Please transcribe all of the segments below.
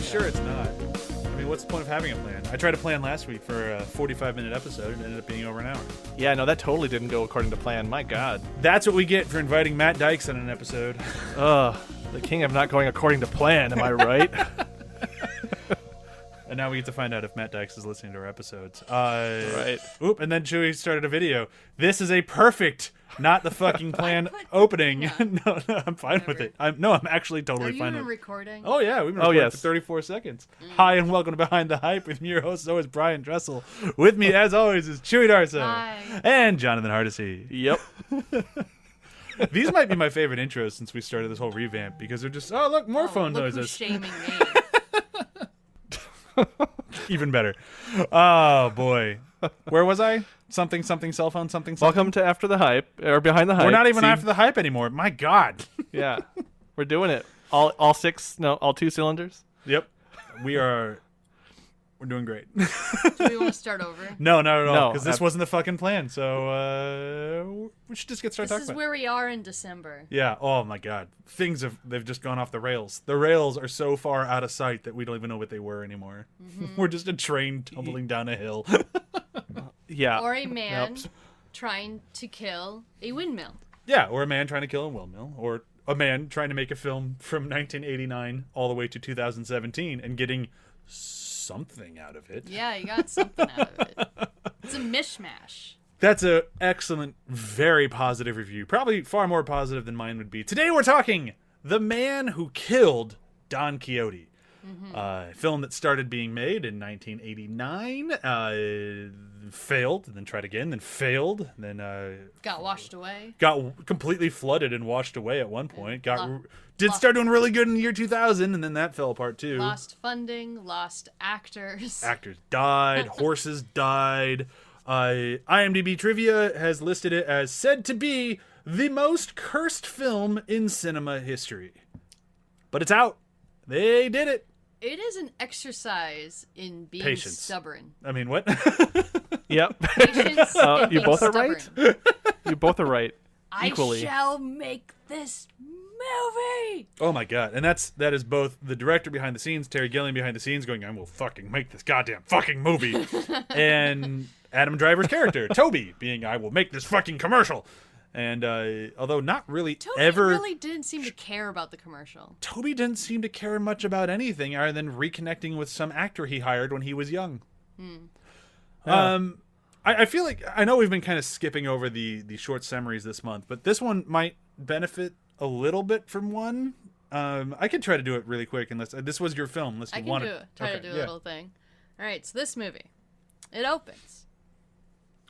Sure it's not. I mean, what's the point of having a plan? I tried to plan last week for a 45-minute episode and it ended up being over an hour. Yeah, no, that totally didn't go according to plan. My God. That's what we get for inviting Matt Dykes on an episode. Ugh, the king of not going according to plan, am I right? And now we get to find out if Matt Dykes is listening to our episodes. Right. Oop, and then Chewie started a video. This is a perfect, not the fucking plan opening. Yeah. No, I'm fine with it. I'm actually totally Are you fine even with it. recording? Oh, yeah, we've been recording yes. for 34 seconds. Hi, and welcome to Behind the Hype with me, your host, always Brian Dressel. With me, as always, is Chewie Darso. Hi. And Jonathan Hardesty. Yep. These might be my favorite intros since we started this whole revamp because they're just, oh, look, more phone look noises. Who's shaming me. Even better. Oh, boy. Where was I? Something, cell phone, something. Welcome to After the Hype, or Behind the Hype. We're not even See? after the hype anymore. My God. Yeah. We're doing it. All two cylinders? Yep. We're doing great. Do we want to start over? No, not at all. No, Because this wasn't the fucking plan. So we should just get started This talking is about it. where we are in December. Yeah. Oh, my God. They've just gone off the rails. The rails are so far out of sight that we don't even know what they were anymore. Mm-hmm. We're just a train tumbling down a hill. Yeah. Or a man Yep. trying to kill a windmill. Yeah, or a man trying to kill a windmill, or a man trying to make a film from 1989 all the way to 2017 and getting something out of it. Yeah, you got something out of it. It's a mishmash. That's a excellent, very positive review. Probably far more positive than mine would be. Today we're talking The Man Who Killed Don Quixote. A film that started being made in 1989, failed, and then tried again, then failed, then Got washed away. got completely flooded and washed away at one point. Lost- Start doing really good in the year 2000, and then that fell apart too. Lost funding, lost actors. Actors died, horses died. IMDb trivia has listed it as said to be the most cursed film in cinema history. But it's out. They did it. It is an exercise in being Patience. stubborn. I mean, what? Yep. Patience and You being both are stubborn. right? You both are right. Equally. I shall make this movie. Oh my God. And that is both the director behind the scenes, Terry Gilliam behind the scenes going, I will fucking make this goddamn fucking movie. And Adam Driver's character, Toby, being, I will make this fucking commercial. And although not really Toby ever... really didn't seem to care about the commercial. Toby didn't seem to care much about anything other than reconnecting with some actor he hired when he was young. I feel like, I know we've been kind of skipping over the short summaries this month, but this one might benefit a little bit from one. I could try to do it really quick unless this was your film. Unless you I can want do it. Try to do a little thing. All right, so this movie, it opens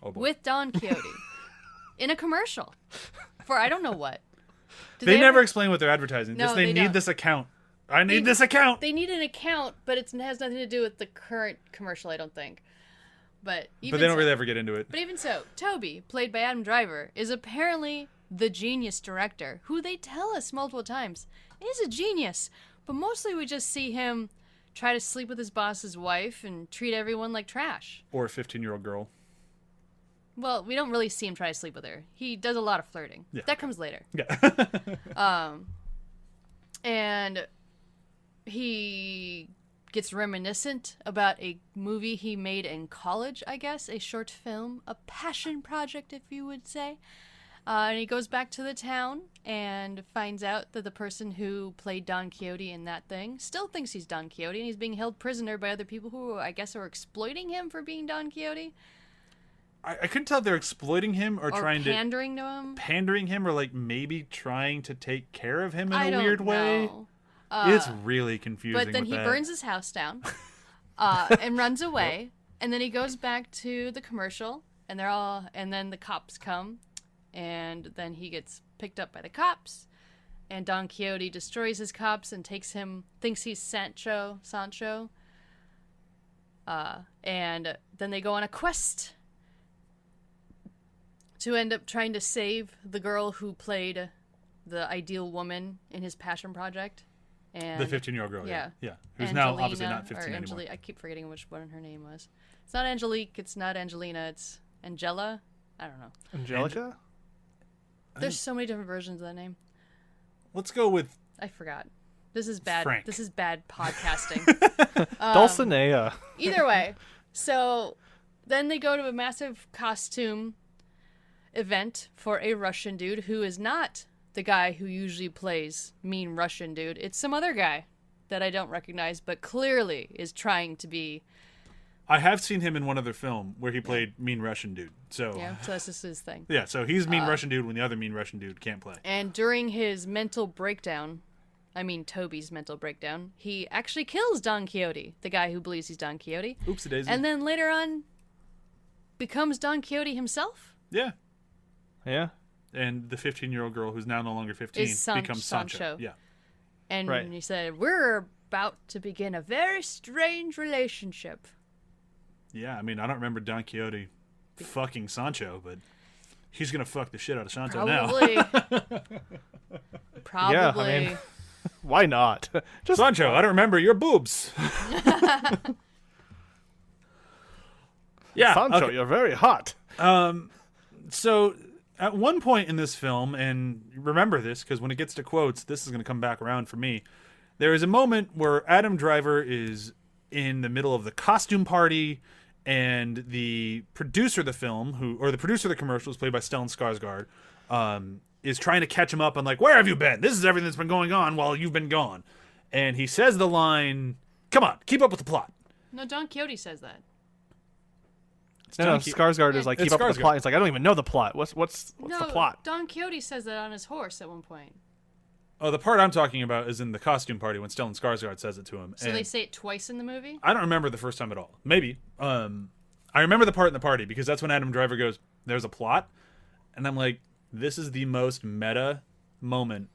Oh, boy. with Don Quixote in a commercial for I don't know what. Did They never ever- explain what they're advertising. No, Just they they need don't. this account. I need this account. They need an account, but it has nothing to do with the current commercial, I don't think. But even But they don't so, really ever get into it. But even so, Toby, played by Adam Driver, is apparently the genius director, who they tell us multiple times is a genius. But mostly we just see him try to sleep with his boss's wife and treat everyone like trash. Or a 15-year-old girl. Well, we don't really see him try to sleep with her. He does a lot of flirting. Yeah. That comes later. Yeah. And he gets reminiscent about a movie he made in college, I guess, a short film, a passion project, if you would say. And he goes back to the town and finds out that the person who played Don Quixote in that thing still thinks he's Don Quixote, and he's being held prisoner by other people who, I guess, are exploiting him for being Don Quixote. I couldn't tell if they're exploiting him or trying pandering to him. pandering him or like maybe trying to take care of him in I a don't weird way. know. It's really confusing. But then with he that. burns his house down and runs away. And then he goes back to the commercial, and then the cops come, and then he gets picked up by the cops. And Don Quixote destroys his cops and thinks he's Sancho. And then they go on a quest to end up trying to save the girl who played the ideal woman in his passion project. And The 15-year-old girl. yeah. Yeah. Who's now obviously Angelina, not 15 or anymore. I keep forgetting which one her name was. It's not Angelique. It's not Angelina. It's Angela. I don't know. Angelica? There's so many different versions of that name. Let's go with I forgot. This is bad. Frank. This is bad podcasting. Dulcinea. Either way, so then they go to a massive costume event for a Russian dude who is not the guy who usually plays mean Russian dude. It's some other guy that I don't recognize, but clearly is trying to be. I have seen him in one other film where he played mean Russian dude. So Yeah, so that's just his thing. yeah, so he's mean Russian dude when the other mean Russian dude can't play. And during his mental breakdown, I mean Toby's mental breakdown, he actually kills Don Quixote, the guy who believes he's Don Quixote. Oopsie daisy. And then later on becomes Don Quixote himself. Yeah. Yeah. And the 15-year-old girl who's now no longer 15 Is becomes Sancho. Yeah. And Right. he said, we're about to begin a very strange relationship. Yeah, I mean, I don't remember Don Quixote fucking Sancho, but he's going to fuck the shit out of Sancho now. Probably. Probably. Yeah, I mean, why not? Just Sancho, I don't remember your boobs. Yeah. Sancho, okay. you're very hot. So at one point in this film, and remember this because when it gets to quotes, this is going to come back around for me. There is a moment where Adam Driver is in the middle of the costume party, and the producer of the film, the producer of the commercial, is played by Stellan Skarsgård, is trying to catch him up on like, where have you been? This is everything that's been going on while you've been gone. And he says the line, "Come on, keep up with the plot." No, Don Quixote says that. No, Skarsgård is like, It's keep up with Skarsgård. the plot. It's like, I don't even know the plot. What's No, the plot? Don Quixote says that on his horse at one point. Oh, the part I'm talking about is in the costume party when Stellan Skarsgård says it to him. So and they say it twice in the movie? I don't remember the first time at all. Maybe. I remember the part in the party because that's when Adam Driver goes, "There's a plot," and I'm like, this is the most meta moment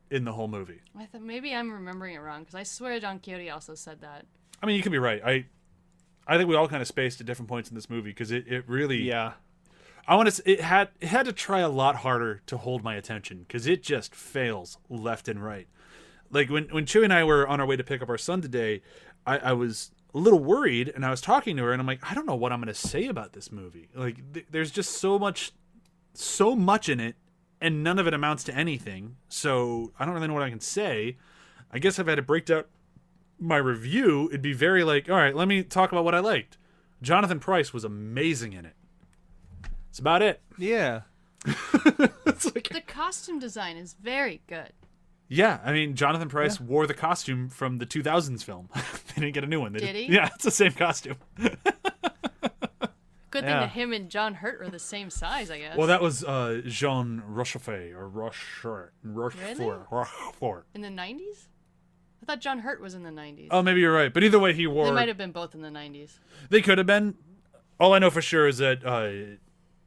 in the whole movie. I thought maybe I'm remembering it wrong because I swear Don Quixote also said that. I mean, you could be right. I think we all kind of spaced at different points in this movie because it really. Yeah. I want to. It had to try a lot harder to hold my attention because it just fails left and right. Like when Chewie and I were on our way to pick up our son today, I was a little worried, and I was talking to her, and I'm like, I don't know what I'm going to say about this movie. Like, there's just so much in it, and none of it amounts to anything. So I don't really know what I can say. I guess if I had to break down my review, it'd be very like, all right, let me talk about what I liked. Jonathan Pryce was amazing in it. That's about it. Yeah. It's like, The costume design is very good. yeah, I mean, Jonathan Pryce wore the costume from the 2000s film. They didn't get a new one. Did he? Yeah, it's the same costume. Good thing Yeah. that him and John Hurt were the same size, I guess. Well, that was Jean Rochefort or Rochefort. In the 90s? I thought John Hurt was in the 90s. Oh, maybe you're right. But either way, he They wore. might have been both in the 90s. They could have been. All I know for sure is that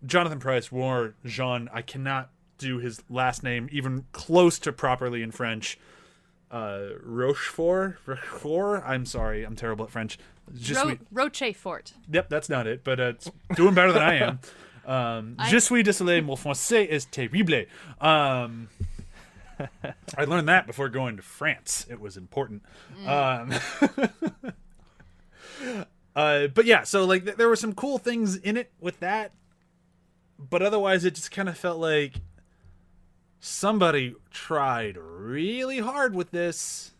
Jonathan Pryce wore Jean. I cannot do his last name even close to properly in French. Rochefort. I'm sorry, I'm terrible at French. Rochefort. Yep, that's not it, but it's doing better than I am. Je suis désolé, mon français est terrible. I learned that before going to France. It was important. But yeah, so like there were some cool things in it with that, but otherwise it just kind of felt like somebody tried really hard with this,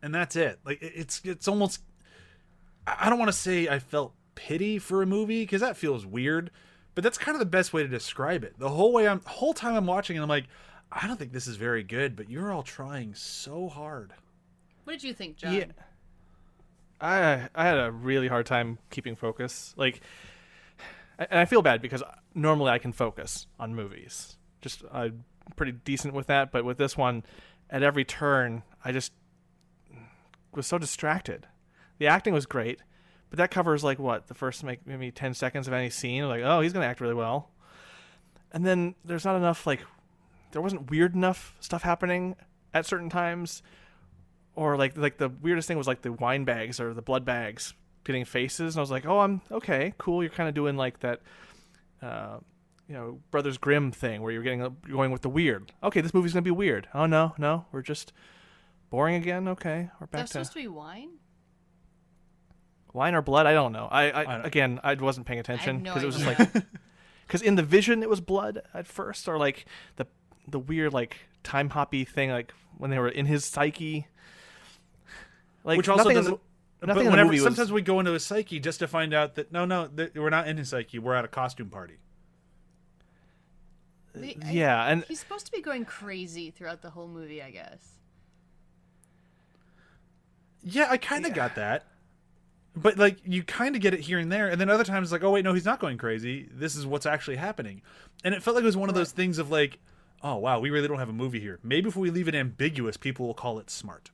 and that's it. Like it's almost. I don't want to say I felt pity for a movie because that feels weird, but that's kind of the best way to describe it. The whole time I'm watching it, I'm like, I don't think this is very good, but you're all trying so hard. What did you think, John? Yeah. I had a really hard time keeping focus. Like, and I feel bad because normally I can focus on movies. Just I'm pretty decent with that, but with this one, at every turn, I just was so distracted. The acting was great, but that covers like what the first maybe 10 seconds of any scene. Like, oh, he's gonna act really well, and then there's not enough like there wasn't weird enough stuff happening at certain times. Or like the weirdest thing was like the wine bags or the blood bags getting faces, and I was like, oh, I'm okay, cool. You're kind of doing like that, Brothers Grimm thing where you're going with the weird. Okay, this movie's gonna be weird. Oh no, we're just boring again. Okay, we're back That's supposed to be wine. Wine or blood? I don't know. I wasn't paying attention no because it was just idea. like because in the vision it was blood at first, or like the weird like time hoppy thing, like when they were in his psyche. Like Which also nothing doesn't. Nothing But in the whenever movie was- sometimes we go into his psyche just to find out that no, we're not in his psyche. We're at a costume party. Yeah, and He's supposed to be going crazy throughout the whole movie, I guess. Yeah, I kind of got that. But like you kind of get it here and there, and then other times like, oh wait, no, he's not going crazy. This is what's actually happening, and it felt like it was one of those things of like, oh wow, we really don't have a movie here. Maybe if we leave it ambiguous, people will call it smart.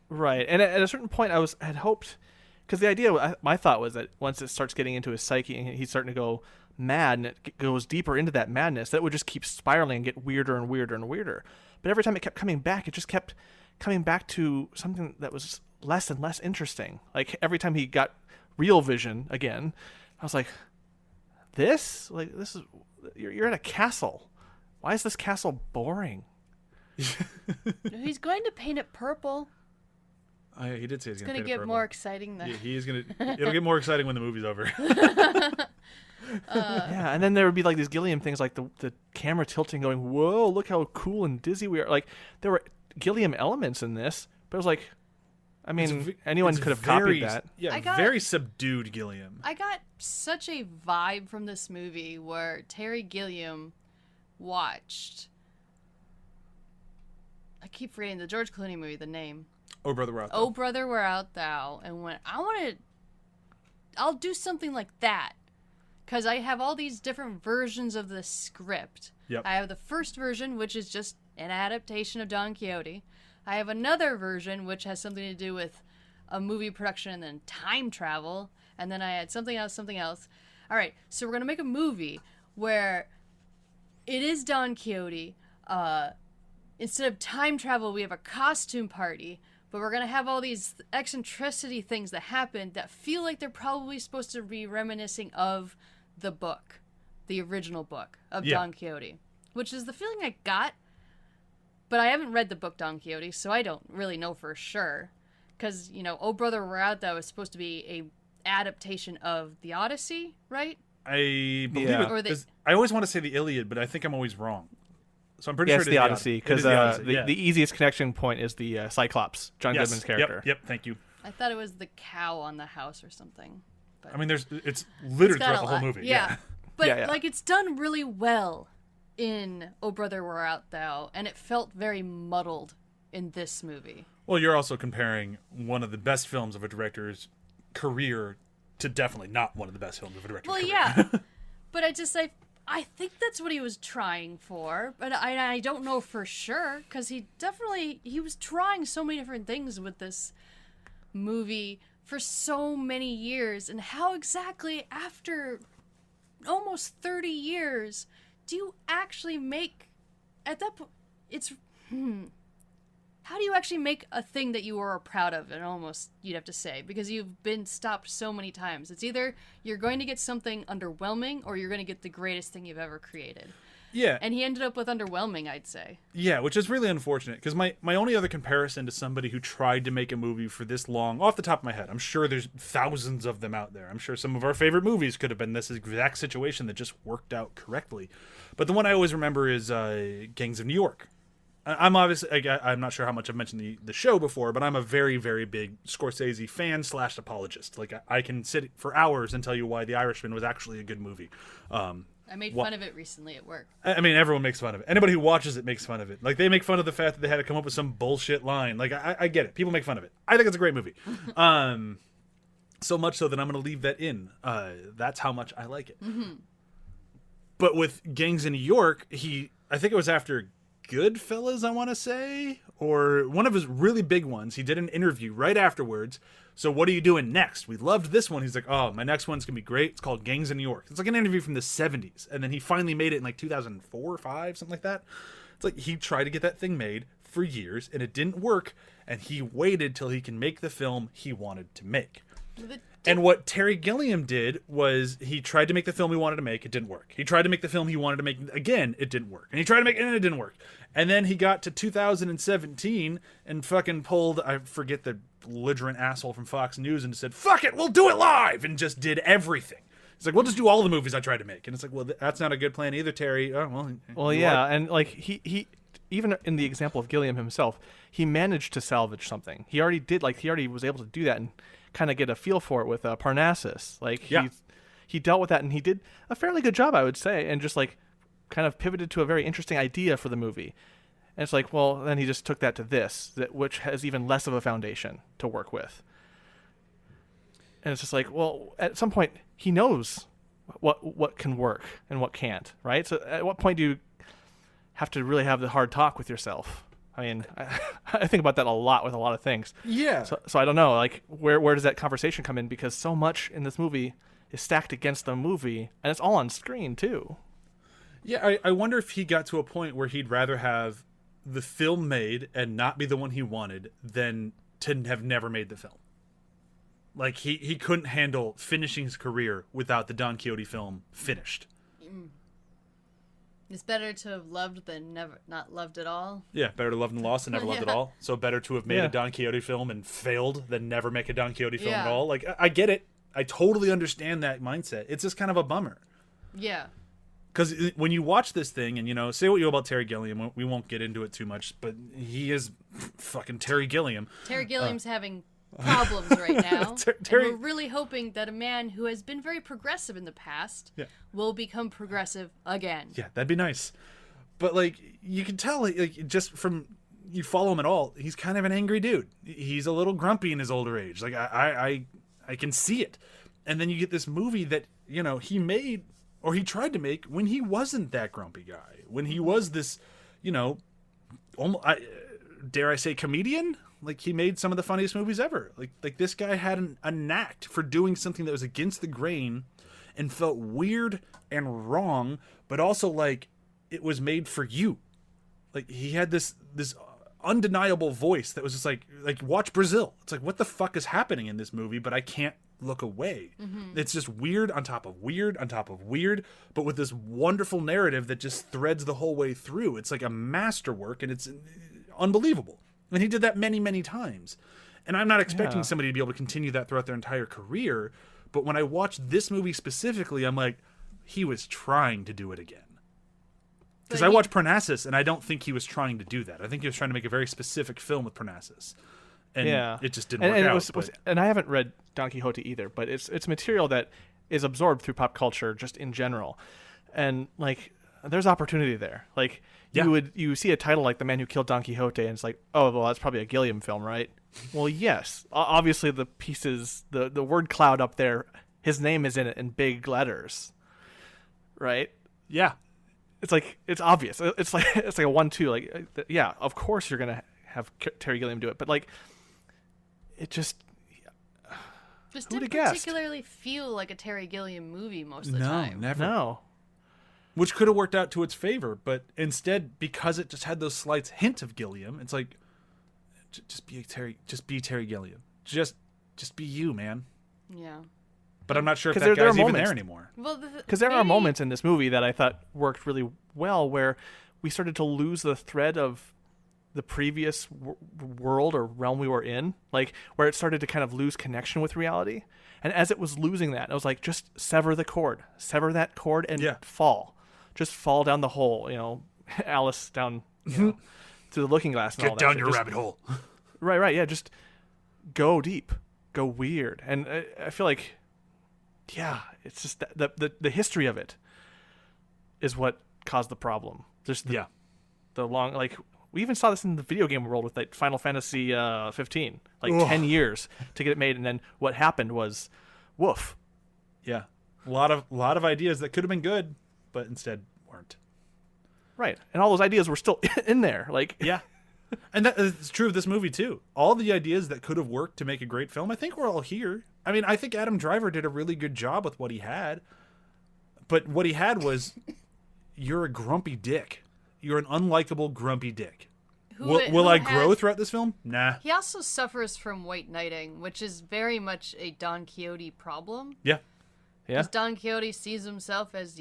Right, and at a certain point, I had hoped, because the idea, my thought was that once it starts getting into his psyche and he's starting to go mad, and it goes deeper into that madness, that would just keep spiraling and get weirder and weirder and weirder. But every time it kept coming back, it just kept coming back to something that was less and less interesting. Like every time he got real vision again, I was like, this is you're in a castle. Why is this castle boring? No, he's going to paint it purple. Oh, yeah, he did say he's It's going going to to get more exciting than. Yeah, he is going to. It'll get more exciting when the movie's over. Yeah, and then there would be like these Gilliam things, like the camera tilting, going, "Whoa, look how cool and dizzy we are!" Like there were Gilliam elements in this, but it was like, I mean, anyone could have copied that. Yeah, I got- very subdued Gilliam. I got such a vibe from this movie where Terry Gilliam watched. I keep forgetting the George Clooney movie, the name. Oh brother, we're out. Oh, brother, where art thou? And went, I'll do something like that. Because I have all these different versions of the script. Yep. I have the first version, which is just an adaptation of Don Quixote. I have another version, which has something to do with a movie production and then time travel. And then I had something else. All right, so we're going to make a movie where it is Don Quixote. Instead of time travel, we have a costume party. But we're going to have all these eccentricity things that happen that feel like they're probably supposed to be reminiscing of the book, the original book of Don Quixote, which is the feeling I got. But I haven't read the book Don Quixote, so I don't really know for sure. Because, Oh Brother, Where Art Thou is supposed to be a adaptation of the Odyssey, right? I believe Yeah. it. Or the- is- I always want to say the Iliad, but I think I'm always wrong. So I'm pretty Yeah, sure it's it the is Odyssey, It is because the Odyssey, yeah. the easiest connection point is the Cyclops, John Yes. Goodman's character. Yep, thank you. I thought it was the cow on the house or something. But I mean, it's littered it's got throughout a the whole lot. movie. Yeah. But, Yeah, yeah. it's done really well in Oh Brother, Where Art Thou? And it felt very muddled in this movie. Well, you're also comparing one of the best films of a director's career to definitely not one of the best films of a director's Well, career. yeah. But I think that's what he was trying for, but I don't know for sure, because he was trying so many different things with this movie for so many years, and how exactly after almost 30 years do you actually make, at that point, how do you actually make a thing that you are proud of, and almost, you'd have to say, because you've been stopped so many times. It's either you're going to get something underwhelming, or you're going to get the greatest thing you've ever created. Yeah. And he ended up with underwhelming, I'd say. Yeah, which is really unfortunate, because my only other comparison to somebody who tried to make a movie for this long, off the top of my head, I'm sure there's thousands of them out there. I'm sure some of our favorite movies could have been this exact situation that just worked out correctly. But the one I always remember is Gangs of New York. I'm obviously, I'm not sure how much I've mentioned the show before, but I'm a very, very big Scorsese fan / apologist. Like, I can sit for hours and tell you why The Irishman was actually a good movie. I made fun of it recently at work. I mean, everyone makes fun of it. Anybody who watches it makes fun of it. Like, they make fun of the fact that they had to come up with some bullshit line. Like, I get it. People make fun of it. I think it's a great movie. So much so that I'm going to leave that in. That's how much I like it. Mm-hmm. But with Gangs in New York, I think it was after Goodfellas, I want to say, or one of his really big ones. He did an interview right afterwards. So what are you doing next? We loved this one. He's like, oh, my next one's going to be great. It's called Gangs in New York. It's like an interview from the 70s. And then he finally made it in like 2004 or 5, something like that. It's like he tried to get that thing made for years and it didn't work. And he waited till he can make the film he wanted to make. And what Terry Gilliam did was he tried to make the film he wanted to make. It didn't work. He tried to make the film he wanted to make again. It didn't work. And he tried to make it and it didn't work. And then he got to 2017 and fucking pulled, I forget the belligerent asshole from Fox News, and said, fuck it, we'll do it live. And just did everything. It's like, we'll just do all the movies I tried to make. And it's like, well, that's not a good plan either, Terry. Oh, well, yeah. And like he even in the example of Gilliam himself, he managed to salvage something. He already was able to do that and kind of get a feel for it with Parnassus. Like he dealt with that, and he did a fairly good job, I would say, and just like kind of pivoted to a very interesting idea for the movie. And it's like, well, then he just took that to which has even less of a foundation to work with. And it's just like, well, at some point he knows what can work and what can't, right? So at what point do you have to really have the hard talk with yourself? I mean, I think about that a lot with a lot of things. Yeah. So I don't know, like, where does that conversation come in? Because so much in this movie is stacked against the movie, and it's all on screen, too. Yeah, I wonder if he got to a point where he'd rather have the film made and not be the one he wanted than to have never made the film. Like, he couldn't handle finishing his career without the Don Quixote film finished. It's better to have loved than never not loved at all. Yeah, better to love than lost than never loved at all. So better to have made a Don Quixote film and failed than never make a Don Quixote film at all. Like, I get it. I totally understand that mindset. It's just kind of a bummer. Yeah. Because when you watch this thing, and, you know, say what you will about Terry Gilliam, we won't get into it too much, but he is fucking Terry Gilliam. Terry Gilliam's having problems right now. And we're really hoping that a man who has been very progressive in the past will become progressive again. Yeah, that'd be nice. But, like, you can tell, like, just from you follow him at all, he's kind of an angry dude. He's a little grumpy in his older age. Like, I can see it. And then you get this movie that, you know, he made, or he tried to make, when he wasn't that grumpy guy. When he was this, you know, almost, dare I say, comedian? Like, he made some of the funniest movies ever. Like this guy had a knack for doing something that was against the grain and felt weird and wrong, but also, like, it was made for you. Like, he had this undeniable voice that was just like watch Brazil. It's like, what the fuck is happening in this movie? But I can't look away. Mm-hmm. It's just weird on top of weird on top of weird, but with this wonderful narrative that just threads the whole way through. It's like a masterwork, and it's unbelievable. And he did that many, many times. And I'm not expecting somebody to be able to continue that throughout their entire career. But when I watch this movie specifically, I'm like, he was trying to do it again. Because I watched Parnassus, and I don't think he was trying to do that. I think he was trying to make a very specific film with Parnassus. And it just didn't work out. And I haven't read Don Quixote either, but it's material that is absorbed through pop culture just in general. And, like, there's opportunity there. Like, you see a title like The Man Who Killed Don Quixote, and it's like, oh, well, that's probably a Gilliam film, right? Well, yes. Obviously, the pieces, the word cloud up there, his name is in it in big letters, right? Yeah. It's like, it's obvious. It's like a 1-2. Like, yeah, of course you're gonna have Terry Gilliam do it, but, like, it just didn't particularly feel like a Terry Gilliam movie most of the time. Never. No. Which could have worked out to its favor, but instead, because it just had those slight hint of Gilliam, it's like, just be Terry Gilliam. Just be you, man. Yeah. But I'm not sure if that guy's even there anymore. Well, because there are moments in this movie that I thought worked really well, where we started to lose the thread of the previous world or realm we were in, like, where it started to kind of lose connection with reality. And as it was losing that, I was like, just sever that cord, and fall. Just fall down the hole, you know, Alice down through the looking glass and all that. Get down your rabbit hole. Right, yeah, just go deep, go weird. And I feel like, yeah, it's just the history of it is what caused the problem. Just the long, like, we even saw this in the video game world with, like, Final Fantasy 15, like 10 years to get it made, and then what happened was, woof. Yeah, a lot of ideas that could have been good, but instead weren't. Right, and all those ideas were still in there, like, yeah. And that is true of this movie too. All the ideas that could have worked to make a great film, I think we're all here. I mean, I think Adam Driver did a really good job with what he had, but what he had was, you're a grumpy dick. You're an unlikable, grumpy dick. Will I grow throughout this film? Nah. He also suffers from white knighting, which is very much a Don Quixote problem. Yeah. Yeah. Because Don Quixote sees himself as,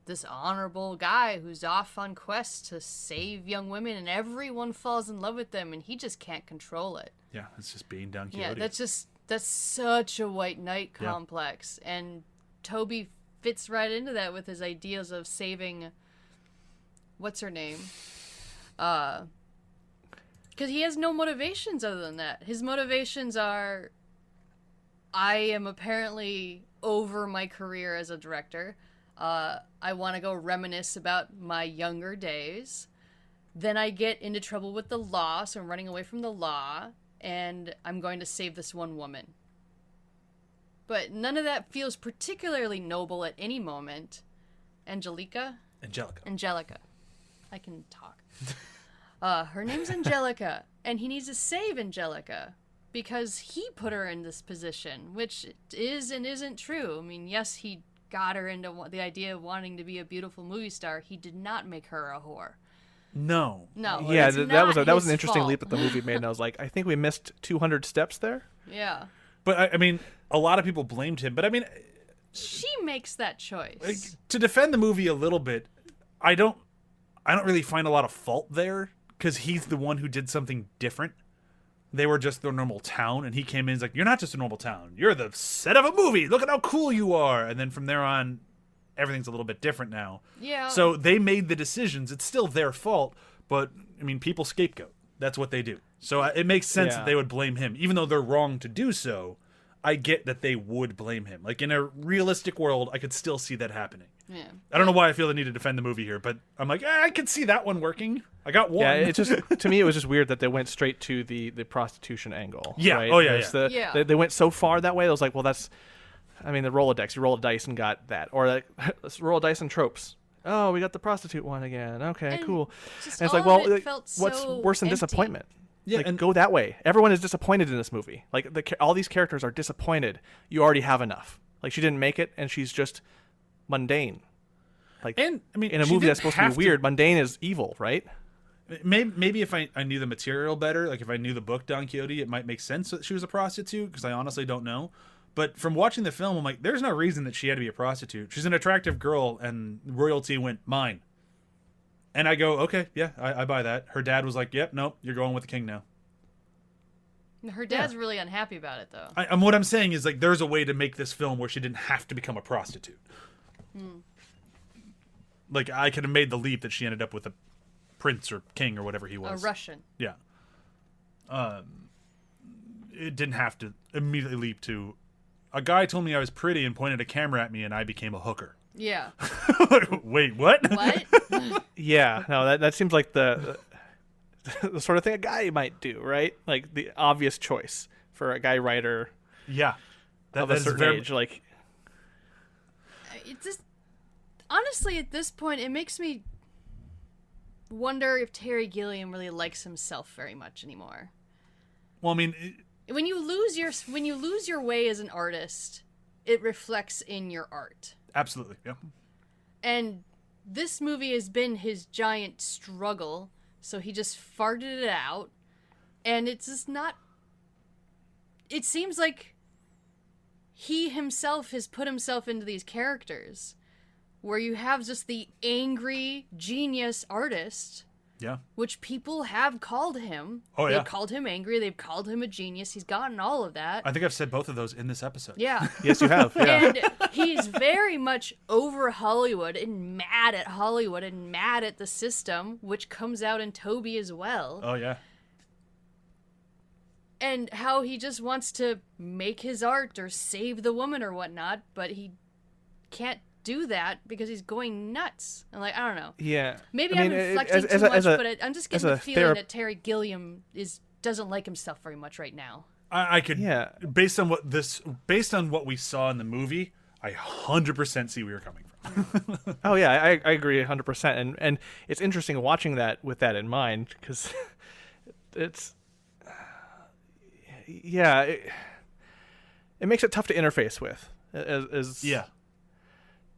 this honorable guy who's off on quests to save young women, and everyone falls in love with them, and he just can't control it. Yeah, it's just being Don Quixote. Yeah, that's such a white knight complex, and Toby fits right into that with his ideas of saving, what's her name? Because he has no motivations other than that. His motivations are, I am apparently over my career as a director. I want to go reminisce about my younger days. Then I get into trouble with the law, so I'm running away from the law, and I'm going to save this one woman. But none of that feels particularly noble at any moment. Angelica. I can talk. Her name's Angelica, and he needs to save Angelica because he put her in this position, which is and isn't true. I mean, yes, he got her into the idea of wanting to be a beautiful movie star. He did not make her a whore. No. Yeah, that was an interesting fault. leap that the movie made, and I was like, I think we missed 200 steps there. Yeah. But I mean, a lot of people blamed him. But I mean, She makes that choice. like, to defend the movie a little bit, I don't really find a lot of fault there because he's the one who did something different. They were just their normal town, and he came in and was like, "You're not just a normal town. You're the set of a movie. Look at how cool you are." And then from there on, everything's a little bit different now. Yeah. So they made the decisions. It's still their fault, but I mean, people scapegoat. That's what they do. So it makes sense that they would blame him, even though they're wrong to do so. I get that they would blame him. Like in a realistic world, I could still see that happening. Yeah. I don't know why I feel the need to defend the movie here, but I'm like, I could see that one working. I got one. Yeah, it just to me it was just weird that they went straight to the prostitution angle. Yeah. Right? Oh, yeah, yeah. They went so far that way. I was like, well, that's, I mean, the Rolodex. You roll a dice and got that, or like, let's roll a dice and tropes. Oh, we got the prostitute one again. Okay, And cool. just And it's all like, well, of it felt what's so worse than empty. disappointment? Yeah, Like, and- go that way. Everyone is disappointed in this movie. Like all these characters are disappointed. You already have enough. Like she didn't make it, and she's just mundane. Like, And I mean, in a she movie that's didn't supposed to have be weird, mundane is evil, right? Maybe if I knew the material better, like if I knew the book Don Quixote, it might make sense that she was a prostitute, because I honestly don't know. But from watching the film, I'm like, there's no reason that she had to be a prostitute. She's an attractive girl, and royalty went mine. And I go, okay, yeah, I buy that. Her dad was like, yep, nope, you're going with the king now. Her dad's really unhappy about it, though. And what I'm saying is, like, there's a way to make this film where she didn't have to become a prostitute. Like, I could have made the leap that she ended up with a prince or king or whatever he A was. Russian. Yeah. It didn't have to immediately leap to, a guy told me I was pretty and pointed a camera at me and I became a hooker. Yeah. Wait, what? What? Yeah, no, that seems like the the sort of thing a guy might do, right? Like the obvious choice for a guy writer Yeah. of a is certain very- age. Like, It just, honestly, at this point, it makes me wonder if Terry Gilliam really likes himself very much anymore. Well, I mean, When you lose your way as an artist, it reflects in your art. absolutely. Yeah. And this movie has been his giant struggle, so he just farted it out. And it's just not... It seems like he himself has put himself into these characters, where you have just the angry, genius artist, Yeah. which people have called him. Oh, yeah. They've called him angry, they've called him a genius, he's gotten all of that. I think I've said both of those in this episode. Yeah. yes, you have. Yeah. And he's very much over Hollywood and mad at Hollywood and mad at the system, which comes out in Toby as well. Oh, yeah. And how he just wants to make his art or save the woman or whatnot, but he can't do that because he's going nuts. And like, I don't know. Yeah. Maybe I mean, I'm reflecting too much, but I'm just getting the feeling that Terry Gilliam doesn't like himself very much right now. I could, Yeah. based on what we saw in the movie, I 100% see where you're coming from. Oh yeah, I agree 100%, and it's interesting watching that with that in mind because it's yeah, it makes it tough to interface with as Yeah.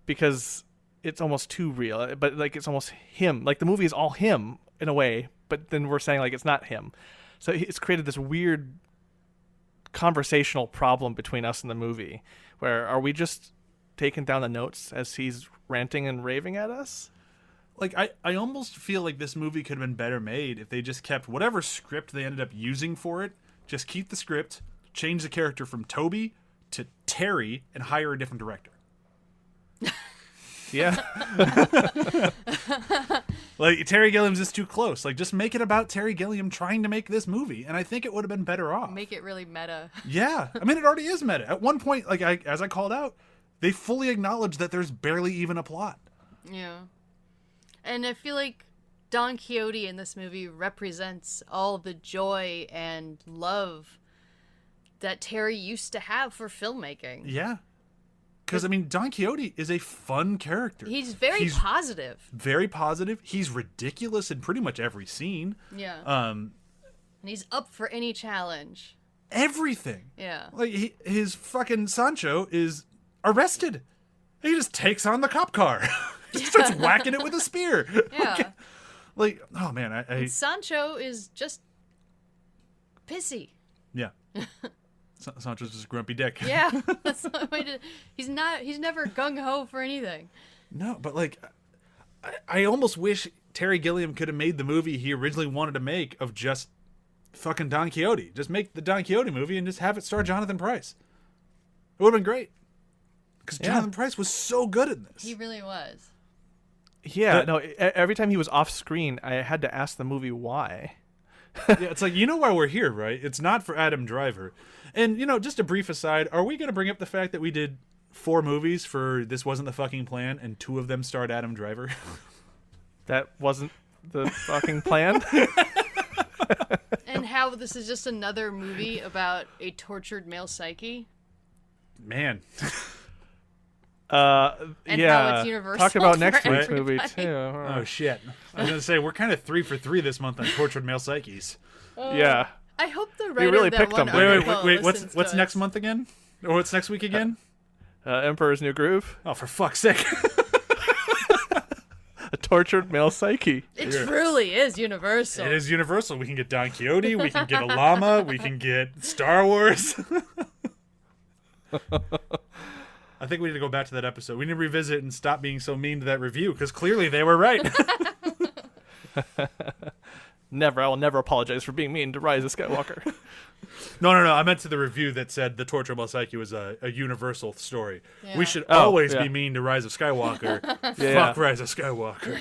because it's almost too real, but like it's almost him. Like the movie is all him in a way, but then we're saying like it's not him. So it's created this weird conversational problem between us and the movie, where are we just taking down the notes as he's ranting and raving at us? Like, I almost feel like this movie could have been better made if they just kept whatever script they ended up using for it, just keep the script, change the character from Toby to Terry, and hire a different director. Yeah. Like, Terry Gilliam's just too close. Like, just make it about Terry Gilliam trying to make this movie, and I think it would have been better off. Make it really meta. Yeah. I mean, it already is meta. At one point, like, as I called out, they fully acknowledge that there's barely even a plot. Yeah. And I feel like Don Quixote in this movie represents all the joy and love that Terry used to have for filmmaking. Yeah. Because, I mean, Don Quixote is a fun character. He's very positive. Very positive. He's ridiculous in pretty much every scene. Yeah. Um, And he's up for any challenge. everything. Yeah. Like, his fucking Sancho is arrested. He just takes on the cop car. He starts whacking it with a spear. Yeah. Like, oh, man. And Sancho is just pissy. Yeah. Sancho's just a grumpy dick. Yeah. That's the way to... He's never gung-ho for anything. No, but, like, I almost wish Terry Gilliam could have made the movie he originally wanted to make of just fucking Don Quixote. Just make the Don Quixote movie and just have it star Jonathan Pryce. It would have been great. Because Jonathan Pryce was so good in this. He really was. Yeah, But- no, every time he was off screen, I had to ask the movie why. Yeah, it's like, you know why we're here, right? It's not for Adam Driver. And, you know, just a brief aside, are we going to bring up the fact that we did 4 movies for This Wasn't the Fucking Plan, and 2 of them starred Adam Driver? That wasn't the fucking plan. And how this is just another movie about a tortured male psyche. Man. And yeah. how it's universal Talk about for next week's everybody. movie too. Oh, shit. I was going to say, we're kind of 3 for 3 this month on tortured male psyches. Yeah. I hope the writer really of that picked one them. Wait. listens What's to next us. month again? Or what's next week again? Emperor's New Groove. Oh, for fuck's sake. A tortured male psyche. It truly is universal. It is universal. We can get Don Quixote. We can get a llama. We can get Star Wars. I think we need to go back to that episode. We need to revisit and stop being so mean to that review, because clearly they were right. I will never apologize for being mean to Rise of Skywalker. No. I meant to the review that said the Torture of Psyche was a universal story. Yeah. We should Oh, always yeah. be mean to Rise of Skywalker. Yeah. Fuck Rise of Skywalker.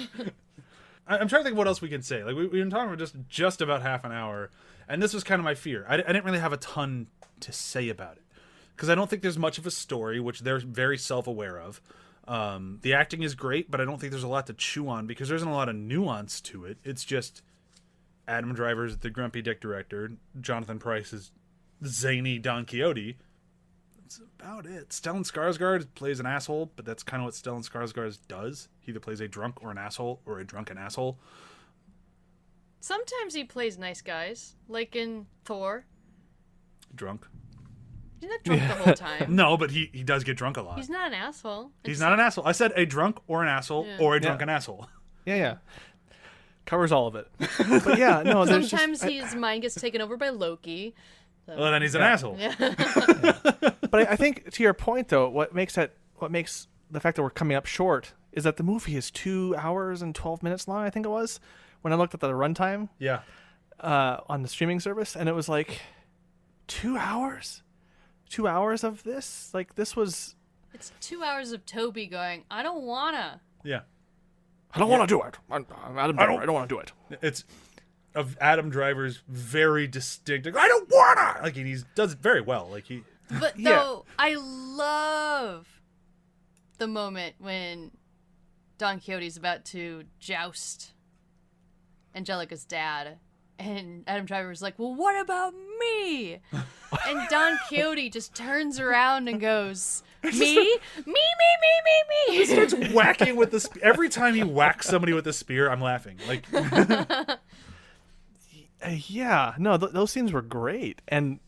I'm trying to think of what else we can say. Like, we've been talking for just about half an hour, and this was kind of my fear. I didn't really have a ton to say about it, because I don't think there's much of a story, which they're very self-aware of. The acting is great, but I don't think there's a lot to chew on, because there isn't a lot of nuance to it. It's just Adam Driver's the grumpy dick director. Jonathan Pryce is zany Don Quixote. That's about it. Stellan Skarsgård plays an asshole, but that's kind of what Stellan Skarsgård does. He either plays a drunk or an asshole, or a drunken asshole. Sometimes he plays nice guys, like in Thor. Drunk. He's not drunk the whole time. No, but he does get drunk a lot. He's not an asshole. He's not an asshole. I said a drunk or an asshole or a drunken asshole. Yeah. Covers all of it. But yeah, no, there's Sometimes just, his mind gets taken over by Loki. So. Well, then he's an asshole. Yeah. But I think to your point though, what makes the fact that we're coming up short is that the movie is 2 hours and 12 minutes long, I think it was, when I looked at the runtime Yeah. on the streaming service, and it was like 2 hours? 2 hours of this? Like, this was... It's 2 hours of Toby going, I don't wanna. Yeah. I don't want to do it. I'm Adam Driver. I don't want to do it. It's of Adam Driver's very distinct. I don't wanna. Like, he does it very well. Like, he. But Yeah. though, I love the moment when Don Quixote's about to joust Angelica's dad. And Adam Driver's like, well, what about me? And Don Quixote just turns around and goes, me? He starts whacking with the spear. Every time he whacks somebody with a spear, I'm laughing. Like, Yeah. No, those scenes were great. And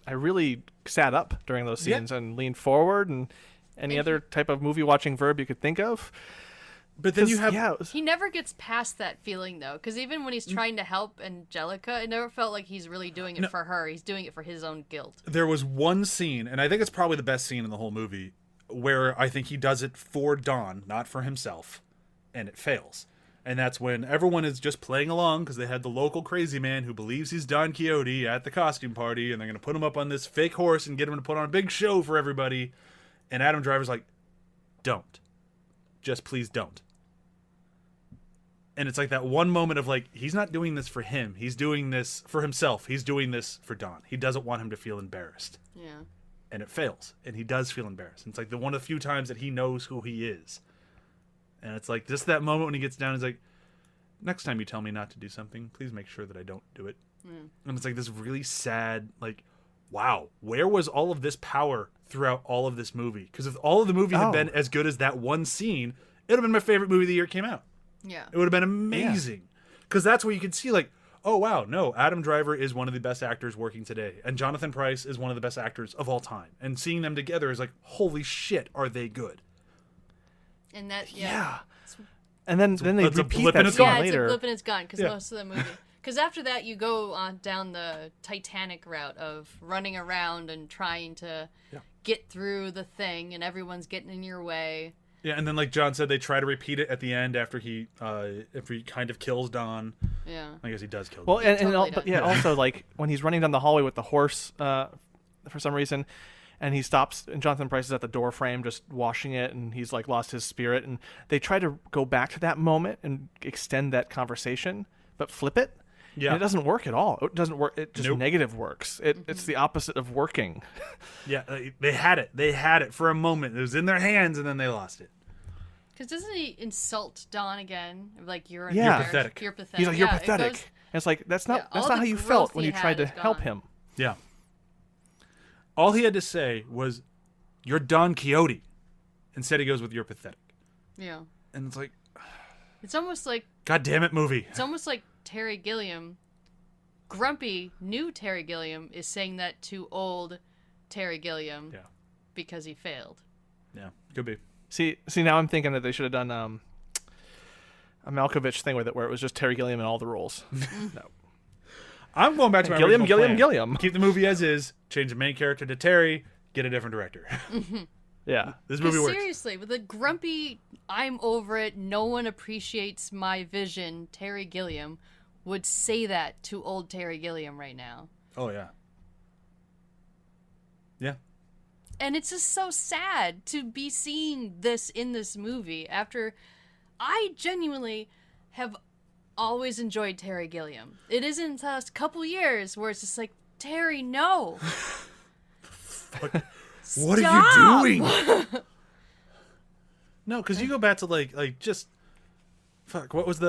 I really sat up during those Yeah. scenes and leaned forward and any other type of movie watching verb you could think of. But then you have He never gets past that feeling, though, because even when he's trying to help Angelica, it never felt like he's really doing it for her. He's doing it for his own guilt. There was one scene, and I think it's probably the best scene in the whole movie, where I think he does it for Dawn, not for himself, and it fails. And that's when everyone is just playing along because they had the local crazy man who believes he's Don Quixote at the costume party, and they're going to put him up on this fake horse and get him to put on a big show for everybody. And Adam Driver's like, don't. Just please don't. And it's like that one moment of like, he's not doing this for him. He's doing this for himself. He's doing this for Don. He doesn't want him to feel embarrassed. Yeah. And it fails. And he does feel embarrassed. And it's like the one of the few times that he knows who he is. And it's like just that moment when he gets down, he's like, next time you tell me not to do something, please make sure that I don't do it. And it's like this really sad, like, wow, where was all of this power throughout all of this movie? Because if all of the movie had been as good as that one scene, it would have been my favorite movie of the year it came out. Yeah. It would have been amazing. Because that's where you could see, like, oh, wow, no, Adam Driver is one of the best actors working today. And Jonathan Pryce is one of the best actors of all time. And seeing them together is like, holy shit, are they good? And that, Yeah. And then they it's a repeat blip and that it's scene gone. it's later. a blip and it's gone because most of the movie. Because after that, you go on down the Titanic route of running around and trying to get through the thing, and everyone's getting in your way. Yeah, and then like John said, they try to repeat it at the end after he kind of kills Don. Yeah. I guess he does kill Well, Don. Totally also like when he's running down the hallway with the horse, for some reason, and he stops, and Jonathan Pryce is at the door frame just washing it, and he's like lost his spirit, and they try to go back to that moment and extend that conversation, but flip it. Yeah. And it doesn't work at all. It doesn't work. It just Nope. negative works. It's the opposite of working. Yeah, they had it. They had it for a moment. It was in their hands, and then they lost it. Because doesn't he insult Dawn again? Like, you're Yeah. embarrassed. You're pathetic. You're pathetic. He's like, "You're Yeah, it pathetic." goes- And it's like that's not all that's not the how you growth felt when he you had tried to is help gone. him. Yeah. All he had to say was, "You're Don Quixote." Instead, he goes with, "You're pathetic." Yeah. And it's like, It's almost like God damn it, movie. Terry Gilliam, grumpy new Terry Gilliam, is saying that to old Terry Gilliam because he failed. Yeah, could be. See, now I'm thinking that they should have done a Malkovich thing with it, where it was just Terry Gilliam in all the roles. No, I'm going back to my Gilliam, original Gilliam, plan. Gilliam. Keep the movie as is. Change the main character to Terry. Get a different director. Yeah. This movie works. Seriously, with a grumpy, I'm over it, no one appreciates my vision, Terry Gilliam would say that to old Terry Gilliam right now. Oh yeah. Yeah. And it's just so sad to be seeing this in this movie after I genuinely have always enjoyed Terry Gilliam. It isn't the last couple years where it's just like, Terry, no. What are you doing? No, because you go back to like just fuck. What was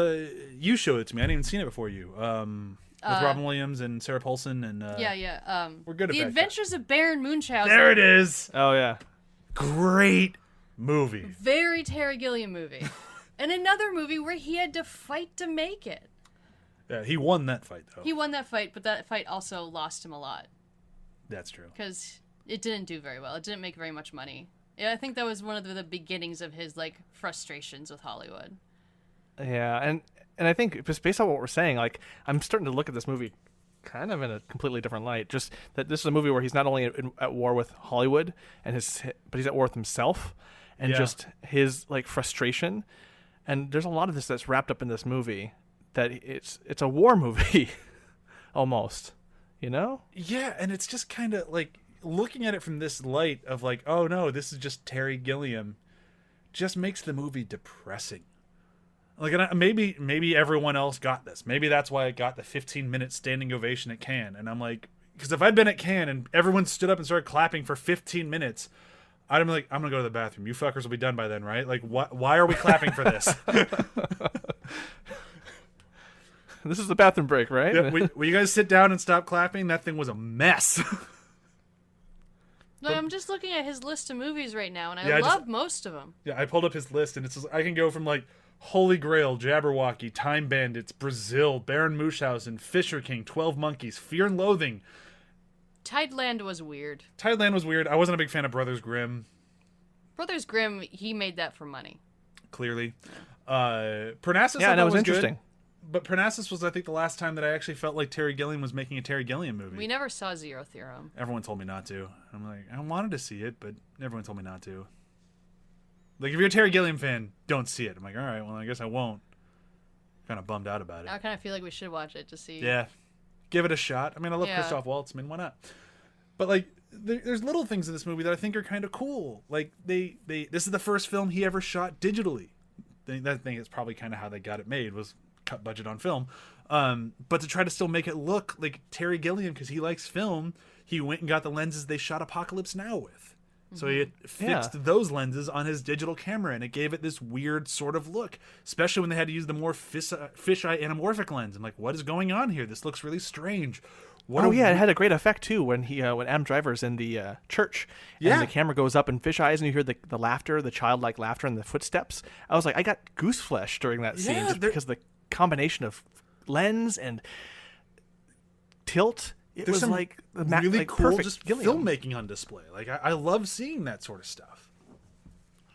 you showed it to me? I hadn't even seen it before you. With Robin Williams and Sarah Paulson and Yeah. we're good at The that. Adventures of Baron Munchausen. There it is. Oh yeah. Great movie. Very Terry Gilliam movie. And another movie where he had to fight to make it. Yeah, he won that fight though. He won that fight, but that fight also lost him a lot That's true. because it didn't do very well. It didn't make very much money. Yeah, I think that was one of the beginnings of his like frustrations with Hollywood. Yeah, and I think just based on what we're saying, like I'm starting to look at this movie kind of in a completely different light. Just that this is a movie where he's not only at war with Hollywood and but he's at war with himself and just his like frustration. And there's a lot of this that's wrapped up in this movie that it's a war movie almost, you know? Yeah, and it's just kind of like looking at it from this light of like, oh no, this is just Terry Gilliam, just makes the movie depressing. Like, and maybe everyone else got this. Maybe that's why it got the 15-minute standing ovation at Cannes. And I'm like, because if I'd been at Cannes and everyone stood up and started clapping for 15 minutes, I'd be like, I'm gonna go to the bathroom. You fuckers will be done by then, right? Like, why are we clapping for this? This is the bathroom break, right? Yeah, will you guys sit down and stop clapping? That thing was a mess. Like, I'm just looking at his list of movies right now, and Yeah, I I just- love most of them. Yeah, I pulled up his list, and it's just, I can go from like Holy Grail, Jabberwocky, Time Bandits, Brazil, Baron Munchausen, Fisher King, 12 Monkeys, Fear and Loathing. Tideland was weird. Tideland was weird. I wasn't a big fan of Brothers Grimm, Brothers Grimm, he made that for money. clearly. Parnassus, Yeah, I and that thought was good, interesting. but Parnassus was, I think, the last time that I actually felt like Terry Gilliam was making a Terry Gilliam movie. We never saw Zero Theorem. Everyone told me not to. I'm like, I wanted to see it, but everyone told me not to. Like, if you're a Terry Gilliam fan, don't see it. I'm like, all right, well, I guess I won't. Kind of bummed out about it. I kind of feel like we should watch it to see. Yeah, give it a shot. I mean, I love Yeah. Christoph Waltz. I mean, why not? But like, there's little things in this movie that I think are kind of cool. Like, this is the first film he ever shot digitally. That thing is probably kind of how they got it made, was cut budget on film. But to try to still make it look like Terry Gilliam, because he likes film, he went and got the lenses they shot Apocalypse Now with. So he had fixed those lenses on his digital camera, and it gave it this weird sort of look, especially when they had to use the more fisheye anamorphic lens. I'm like, what is going on here? This looks really strange. It had a great effect too when when Adam Driver's in the church and the camera goes up in fisheyes and you hear the laughter, the childlike laughter and the footsteps. I was like, I got goose flesh during that scene just because the combination of lens and tilt. It was like really like cool perfect just Gilliam. filmmaking on display. Like, I love seeing that sort of stuff.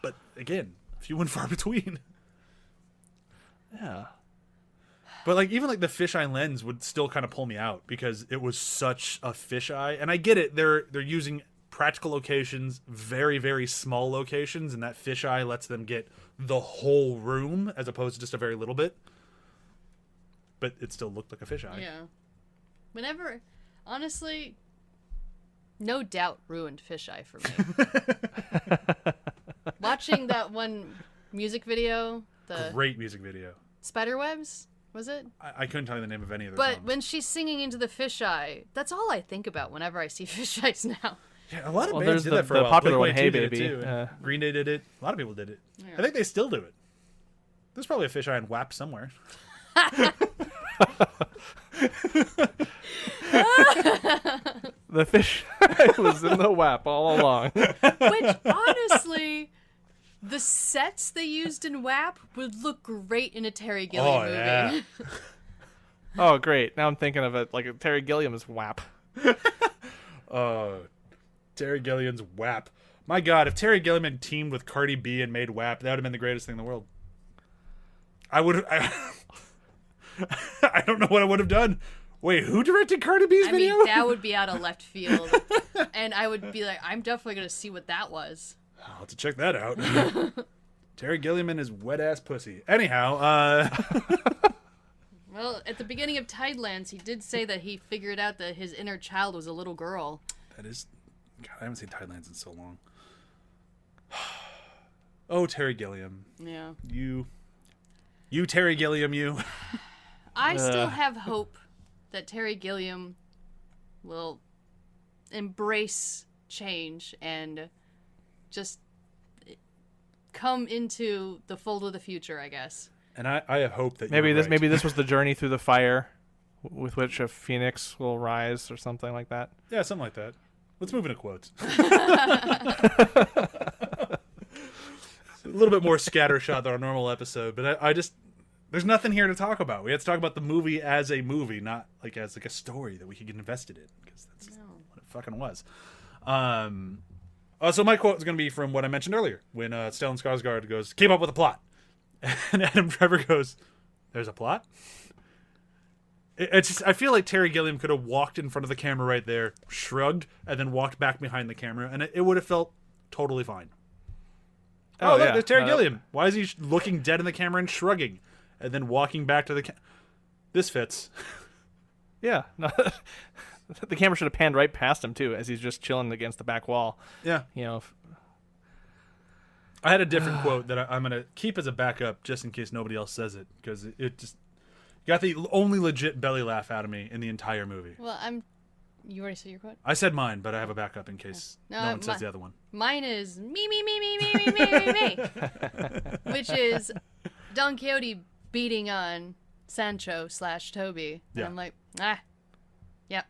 But again, few and far between. Yeah. But like, even like the fisheye lens would still kind of pull me out because it was such a fisheye. And I get it, they're using practical locations, very, very small locations, and that fisheye lets them get the whole room as opposed to just a very little bit. But it still looked like a fisheye. Yeah. Honestly, no doubt ruined fisheye for me. Watching that one music video, the Great music video. Spiderwebs, was it? I couldn't tell you the name of any of their But songs. when she's singing into the fisheye, that's all I think about whenever I see fisheyes now. Yeah, a lot of Well, bands there's did the- that for the a while. popular one, Blink-182 Hey did it Baby. too, and Green Day did it. A lot of people did it. Yeah. I think they still do it. There's probably a fisheye in WAP somewhere. The fish was in the WAP all along. Which, honestly, the sets they used in WAP would look great in a Terry Gilliam movie. Yeah. Oh, great. Now I'm thinking of it like a Terry Gilliam's WAP. Terry Gilliam's WAP. My God, if Terry Gilliam had teamed with Cardi B and made WAP, that would have been the greatest thing in the world. I don't know what I would have done. Wait, who directed Cardi B's I video? mean, that would be out of left field. And I would be like, I'm definitely going to see what that was. I'll have to check that out. Terry Gilliam and his wet ass pussy. Anyhow, Well, at the beginning of Tidelands, he did say that he figured out that his inner child was a little girl. that is. God, I haven't seen Tidelands in so long. Oh, Terry Gilliam. Yeah. You, Terry Gilliam, you. I still have hope that Terry Gilliam will embrace change and just come into the fold of the future, I guess. And I have hope that Maybe you're this right. maybe this was the journey through the fire with which a phoenix will rise or something like that. Yeah, something like that. Let's move into quotes. A little bit more scattershot than our normal episode, but I just there's nothing here to talk about. We had to talk about the movie as a movie, not like as like a story that we could get invested in, because that's what it fucking was. So my quote is going to be from what I mentioned earlier when Stellan Skarsgård goes, "Keep up with the plot," and Adam Driver goes, "There's a plot." It's just, I feel like Terry Gilliam could have walked in front of the camera right there, shrugged, and then walked back behind the camera, and it would have felt totally fine. Oh, look, yeah. there's Terry Gilliam. Why is he looking dead in the camera and shrugging, and then walking back to the This fits. Yeah. No, the camera should have panned right past him too, as he's just chilling against the back wall. Yeah. You know. I had a different quote that I'm going to keep as a backup just in case nobody else says it, because it just got the only legit belly laugh out of me in the entire movie. Well, you already said your quote? I said mine, but I have a backup in case no one says the other one. Mine is me, which is Don Quixote beating on Sancho / Toby. Yeah. And I'm like, yep,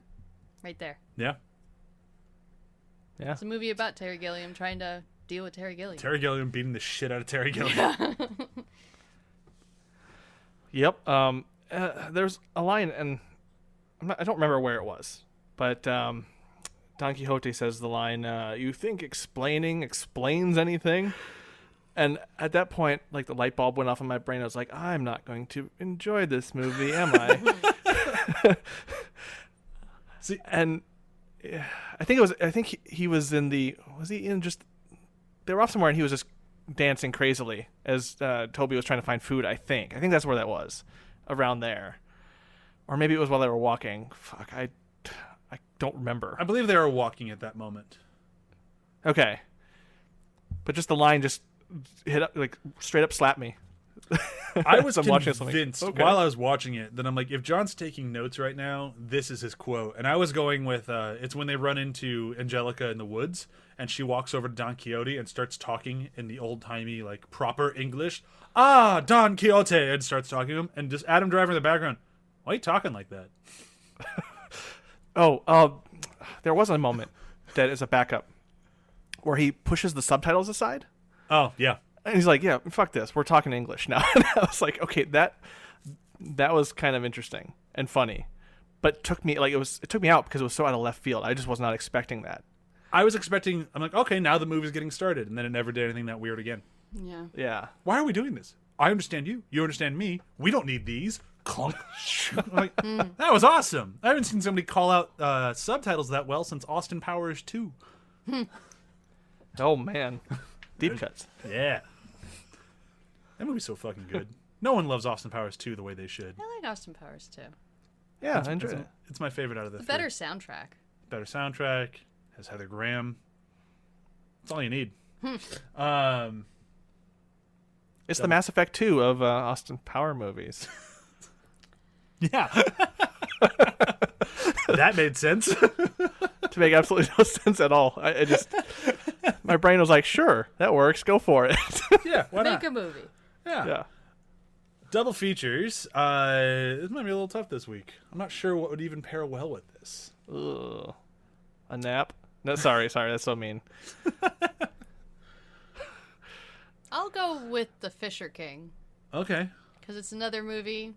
right there. Yeah. Yeah. It's a movie about Terry Gilliam trying to deal with Terry Gilliam. Terry Gilliam beating the shit out of Terry Gilliam. Yep. There's a line, and I don't remember where it was, but Don Quixote says the line, "You think explaining explains anything?" And at that point, like the light bulb went off in my brain. I was like, I'm not going to enjoy this movie, am I? See, And yeah, I think he was in the, was he in just, they were off somewhere and he was just dancing crazily as Toby was trying to find food, I think that's where that was, around there. Or maybe it was while they were walking. Fuck, I don't remember. I believe they were walking at that moment. Okay. But just the line just hit up, like straight up slapped me. I was So I'm watching convinced something. Okay. while I was watching it that I'm like, if John's taking notes right now, this is his quote. And I was going with, it's when they run into Angelica in the woods, and she walks over to Don Quixote and starts talking in the old-timey, like, proper English. Ah, Don Quixote! And starts talking to him, and just Adam Driver in the background. Why are you talking like that? There was a moment that is a backup where he pushes the subtitles aside. Oh, yeah. And he's like, yeah, fuck this. We're talking English now. And I was like, okay, that was kind of interesting and funny. But it took me out because it was so out of left field. I just was not expecting that. I was expecting, I'm like, okay, now the movie's getting started. And then it never did anything that weird again. Yeah. Yeah. Why are we doing this? I understand you. You understand me. We don't need these. Clunk. Like, that was awesome. I haven't seen somebody call out subtitles that well since Austin Powers 2. Oh, man. Deep cuts. Yeah. That movie's so fucking good. No one loves Austin Powers 2 the way they should. I like Austin Powers too. Yeah, I enjoyed it. It's my favorite out of the The three. better soundtrack. Better soundtrack. Has Heather Graham. That's all you need. It's the Mass Effect 2 of Austin Power movies. Yeah. That made sense. To make absolutely no sense at all. I just, my brain was like, sure, that works. Go for it. Yeah, why Make not? a movie. Yeah. Yeah. Double features. This might be a little tough this week. I'm not sure what would even pair well with this. Ugh. A nap? No, sorry, that's so mean. I'll go with The Fisher King Okay. because it's another movie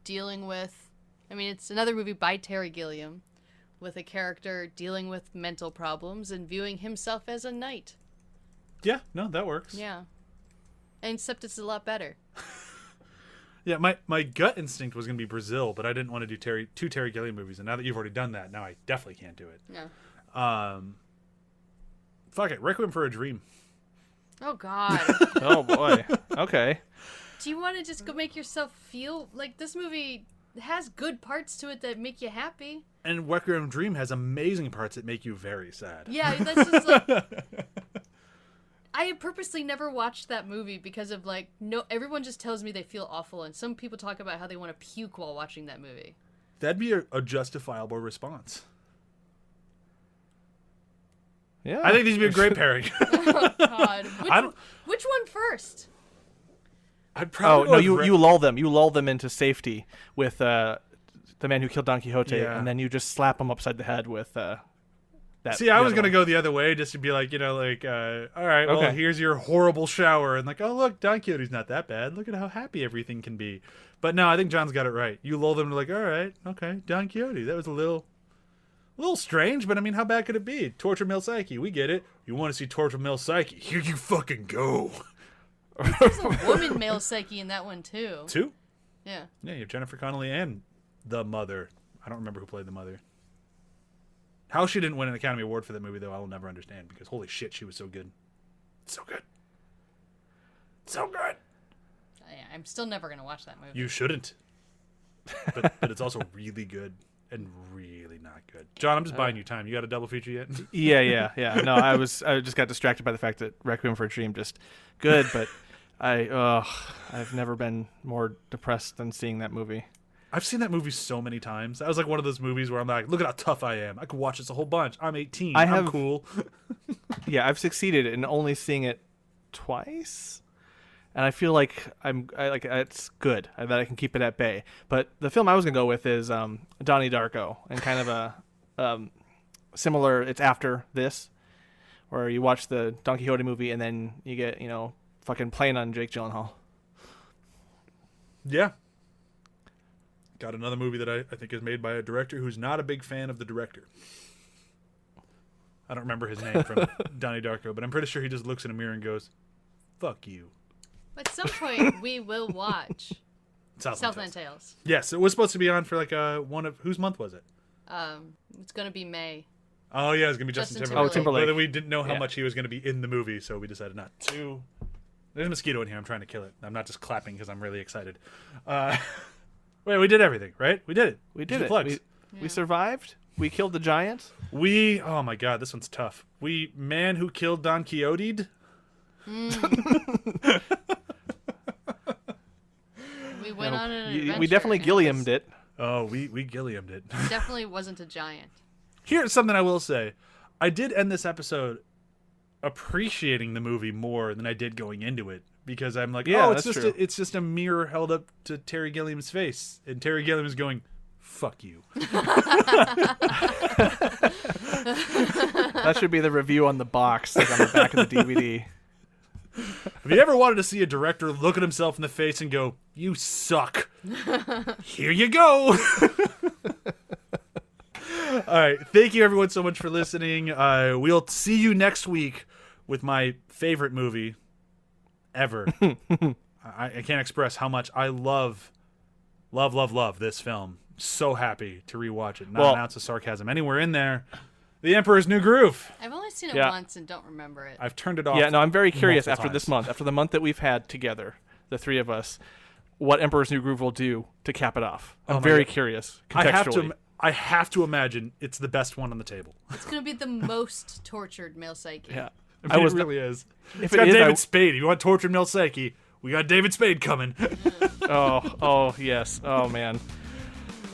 dealing with. I mean, it's another movie by Terry Gilliam with a character dealing with mental problems and viewing himself as a knight. Yeah, no, that works. Yeah. And except it's a lot better. Yeah, my gut instinct was going to be Brazil, but I didn't want to do two Terry Gilliam movies. And now that you've already done that, now I definitely can't do it. No. Fuck it. Requiem for a Dream. Oh, God. Oh, boy. Okay. Do you want to just go make yourself feel like this movie has good parts to it that make you happy? And Requiem Dream has amazing parts that make you very sad. Yeah, that's just like... I purposely never watched that movie because of like, no, everyone just tells me they feel awful, and some people talk about how they want to puke while watching that movie. That'd be a justifiable response. Yeah. I think these would be a great pairing. Oh, God. I don't- Which one first? I'd Oh, probably no, you lull them. You lull them into safety with the man who killed Don Quixote, Yeah. and then you just slap him upside the head with that. See, I the was other going to one. go the other way just to be like, all right, well, Okay. here's your horrible shower. And like, oh, look, Don Quixote's not that bad. Look at how happy everything can be. But no, I think John's got it right. You lull them to like, all right, okay, Don Quixote. That was a little strange, but I mean, how bad could it be? Torture Mill Psyche, we get it. You want to see Torture Mill Psyche? Here you fucking go. There's a woman male psyche in that one, too. Two? Yeah. Yeah, you have Jennifer Connelly and the mother. I don't remember who played the mother. How she didn't win an Academy Award for that movie, though, I will never understand, because holy shit, she was so good. So good. So good. Yeah, I'm still never going to watch that movie. You shouldn't. But it's also really good and really not good. John, I'm just buying you time. You got a double feature yet? Yeah. No, I just got distracted by the fact that Requiem for a Dream just good, but I've never been more depressed than seeing that movie. I've seen that movie so many times. That was like one of those movies where I'm like, look at how tough I am. I could watch this a whole bunch. I'm 18. I'm cool. Yeah, I've succeeded in only seeing it twice, and I feel like it's good that I can keep it at bay. But the film I was gonna go with is Donnie Darko, and kind of a similar. It's after this, where you watch the Don Quixote movie and then you get fucking playing on Jake Gyllenhaal. Yeah. Got another movie that I think is made by a director who's not a big fan of the director. I don't remember his name from Donnie Darko, but I'm pretty sure he just looks in a mirror and goes, fuck you. At some point, we will watch Southland Tales. Tales. Yes, it was supposed to be on for like one of whose month was it? It's gonna be May. Oh yeah, it's gonna be Justin Justin Timberlake. Timberlake. But then we didn't know how Yeah. much he was gonna be in the movie, so we decided not to. There's a mosquito in here. I'm trying to kill it. I'm not just clapping because I'm really excited. Wait, we did everything, right? We did it. We did Just it. plugs. We survived. We killed the giant. Oh my god, this one's tough. Man who killed Don Quixote. We went on an adventure. We definitely and Gilliamed it. Oh, we Gilliamed it. It definitely wasn't a giant. Here's something I will say. I did end this episode appreciating the movie more than I did going into it because I'm like, Yeah, oh, it's that's just true. it's just a mirror held up to Terry Gilliam's face, and Terry Gilliam is going, "Fuck you." That should be the review on the box, like on the back of the DVD. Have you ever wanted to see a director look at himself in the face and go, "You suck"? Here you go. All right. Thank you, everyone, so much for listening. We'll see you next week with my favorite movie ever. I can't express how much I love this film. So happy to rewatch it. Not an ounce of sarcasm anywhere in there. The Emperor's New Groove. I've only seen it Yeah. once and don't remember it. I've turned it off. Yeah, no, I'm very curious multiple after this times. month, after the month that we've had together, the three of us, what Emperor's New Groove will do to cap it off. I'm my very God. curious. I have to imagine it's the best one on the table. It's gonna be the most tortured male psyche. Yeah. I mean, it really is. If It's it got is, David Spade. If you want tortured Mel Psyche, we got David Spade coming. Oh, yes. Oh, man.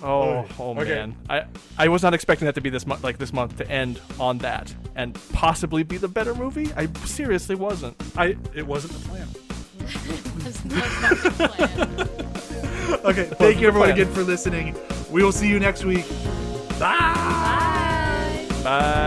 Oh, Okay. man. I was not expecting that to be this month to end on that and possibly be the better movie. I seriously wasn't. It wasn't the plan. That's not the plan. Okay, thank you everyone plan. again for listening. We will see you next week. Bye. Bye. Bye.